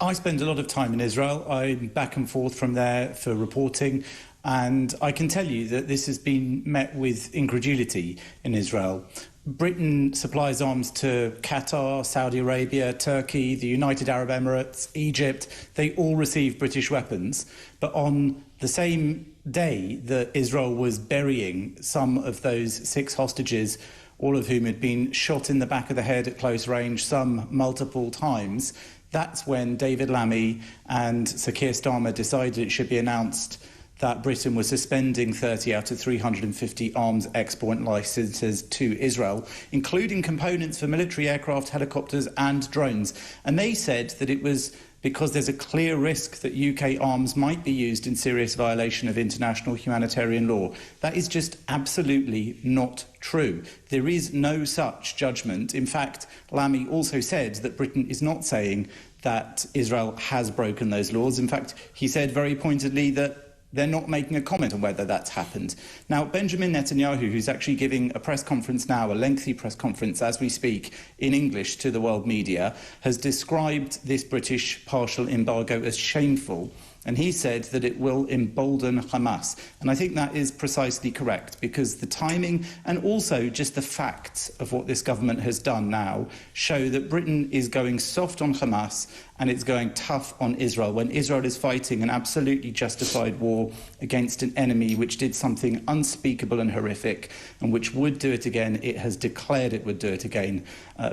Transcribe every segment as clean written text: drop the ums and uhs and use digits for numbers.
I spend a lot of time in Israel. I'm back and forth from there for reporting. And I can tell you that this has been met with incredulity in Israel. Britain supplies arms to Qatar, Saudi Arabia, Turkey, the United Arab Emirates, Egypt. They all receive British weapons. But on the same day that Israel was burying some of those 6 hostages, all of whom had been shot in the back of the head at close range, some multiple times, that's when David Lammy and Sir Keir Starmer decided it should be announced that Britain was suspending 30 out of 350 arms export licences to Israel, including components for military aircraft, helicopters and drones. And they said that it was because there's a clear risk that UK arms might be used in serious violation of international humanitarian law. That is just absolutely not true. There is no such judgment. In fact, Lammy also said that Britain is not saying that Israel has broken those laws. In fact, he said very pointedly that they're not making a comment on whether that's happened. Now, Benjamin Netanyahu, who's actually giving a press conference now, a lengthy press conference as we speak, in English to the world media, has described this British partial embargo as shameful. And he said that it will embolden Hamas. And I think that is precisely correct, because the timing and also just the facts of what this government has done now show that Britain is going soft on Hamas and it's going tough on Israel, when Israel is fighting an absolutely justified war against an enemy which did something unspeakable and horrific, and which would do it again. It has declared it would do it again.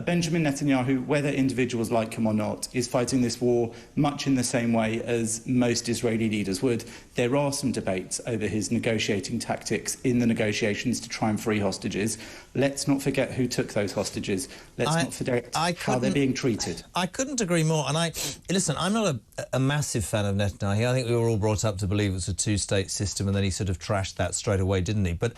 Benjamin Netanyahu, whether individuals like him or not, is fighting this war much in the same way as most Israeli leaders would. There are some debates over his negotiating tactics in the negotiations to try and free hostages. Let's not forget who took those hostages. Let's not forget how they're being treated. I couldn't agree more. And listen, I'm not a massive fan of Netanyahu. I think we were all brought up to believe it was a two-state system, and then he sort of trashed that straight away, didn't he? But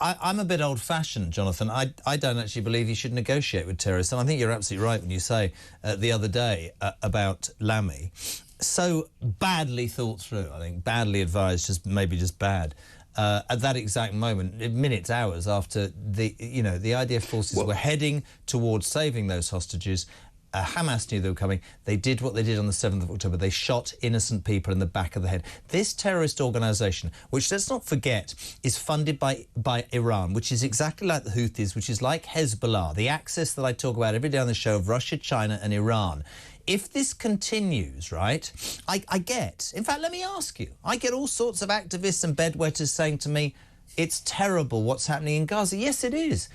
I'm a bit old-fashioned, Jonathan. I don't actually believe he should negotiate with terrorists. And I think you're absolutely right when you say the other day about Lammy. So badly thought through, I think, badly advised, maybe just bad. At that exact moment, minutes, hours after the IDF forces were heading towards saving those hostages, Hamas knew they were coming. They did what they did on the 7th of October. They shot innocent people in the back of the head. This terrorist organisation, which, let's not forget, is funded by Iran, which is exactly like the Houthis, which is like Hezbollah, the axis that I talk about every day on the show of Russia, China and Iran. If this continues, right, I get... In fact, let me ask you. I get all sorts of activists and bedwetters saying to me, it's terrible what's happening in Gaza. Yes, it is.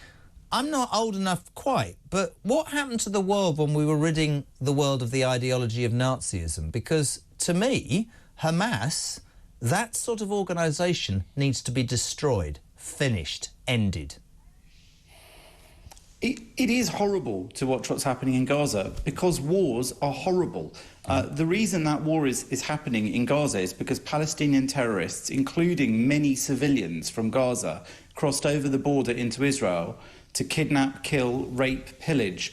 I'm not old enough quite, but what happened to the world when we were ridding the world of the ideology of Nazism? Because, to me, Hamas, that sort of organisation needs to be destroyed, finished, ended. It is horrible to watch what's happening in Gaza, because wars are horrible. The reason that war is happening in Gaza is because Palestinian terrorists, including many civilians from Gaza, crossed over the border into Israel to kidnap, kill, rape, pillage.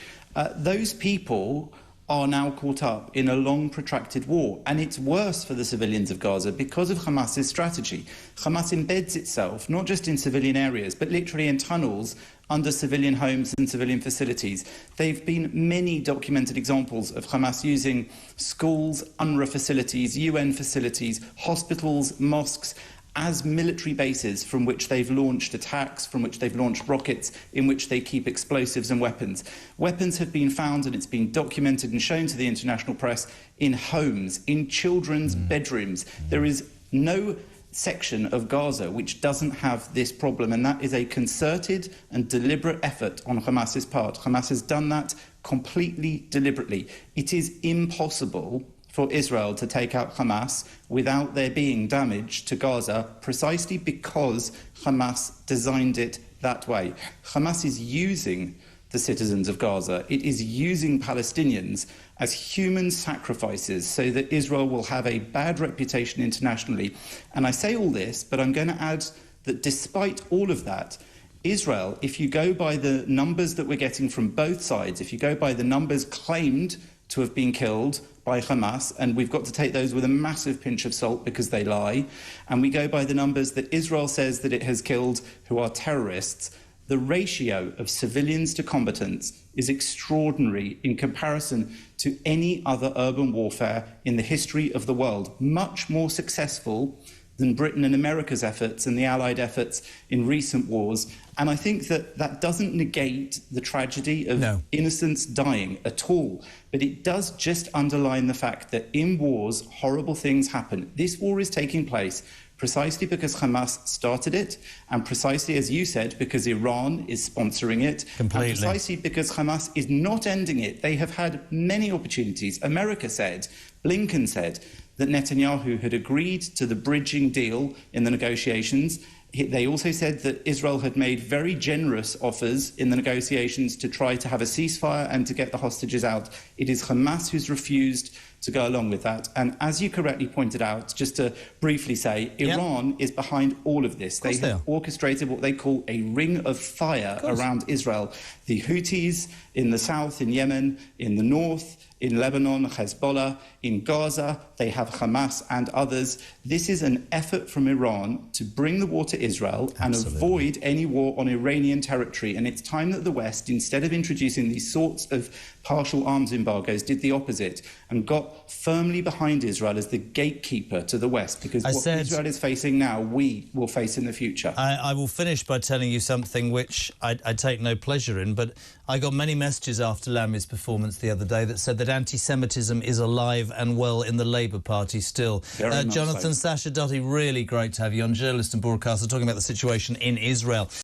Those people are now caught up in a long, protracted war. And it's worse for the civilians of Gaza because of Hamas's strategy. Hamas embeds itself not just in civilian areas, but literally in tunnels under civilian homes and civilian facilities. There have been many documented examples of Hamas using schools, UNRWA facilities, UN facilities, hospitals, mosques, as military bases from which they've launched attacks, from which they've launched rockets, in which they keep explosives and weapons. Weapons have been found, and it's been documented and shown to the international press, in homes, in children's bedrooms. There is no section of Gaza which doesn't have this problem, and that is a concerted and deliberate effort on Hamas's part. Hamas has done that completely deliberately. It is impossible for Israel to take out Hamas without there being damage to Gaza, precisely because Hamas designed it that way. Hamas is using the citizens of Gaza. It is using Palestinians as human sacrifices so that Israel will have a bad reputation internationally. And I say all this, but I'm going to add that despite all of that, Israel, if you go by the numbers that we're getting from both sides, if you go by the numbers claimed to have been killed by Hamas, and we've got to take those with a massive pinch of salt because they lie, and we go by the numbers that Israel says that it has killed, who are terrorists, the ratio of civilians to combatants is extraordinary in comparison to any other urban warfare in the history of the world, much more successful than Britain and America's efforts and the Allied efforts in recent wars. And I think that that doesn't negate the tragedy of innocents dying at all, but it does just underline the fact that in wars, horrible things happen. This war is taking place precisely because Hamas started it, and precisely, as you said, because Iran is sponsoring it, completely. And precisely because Hamas is not ending it. They have had many opportunities. America said, Blinken said, that Netanyahu had agreed to the bridging deal in the negotiations. They also said that Israel had made very generous offers in the negotiations to try to have a ceasefire and to get the hostages out. It is Hamas who's refused to go along with that. And as you correctly pointed out, just to briefly say, Iran is behind all of this. They have orchestrated what they call a ring of fire around Israel. The Houthis in the south, in Yemen, in the north, in Lebanon, Hezbollah, in Gaza, they have Hamas and others. This is an effort from Iran to bring the war to Israel and avoid any war on Iranian territory. And it's time that the West, instead of introducing these sorts of partial arms embargoes, did the opposite and got firmly behind Israel as the gatekeeper to the West, because what Israel is facing now, we will face in the future. I will finish by telling you something which I take no pleasure in, but I got many messages after Lammy's performance the other day that said that anti-Semitism is alive and well in the Labour Party still. Jonathan Sacerdoti, really great to have you on, journalist and broadcaster, talking about the situation in Israel.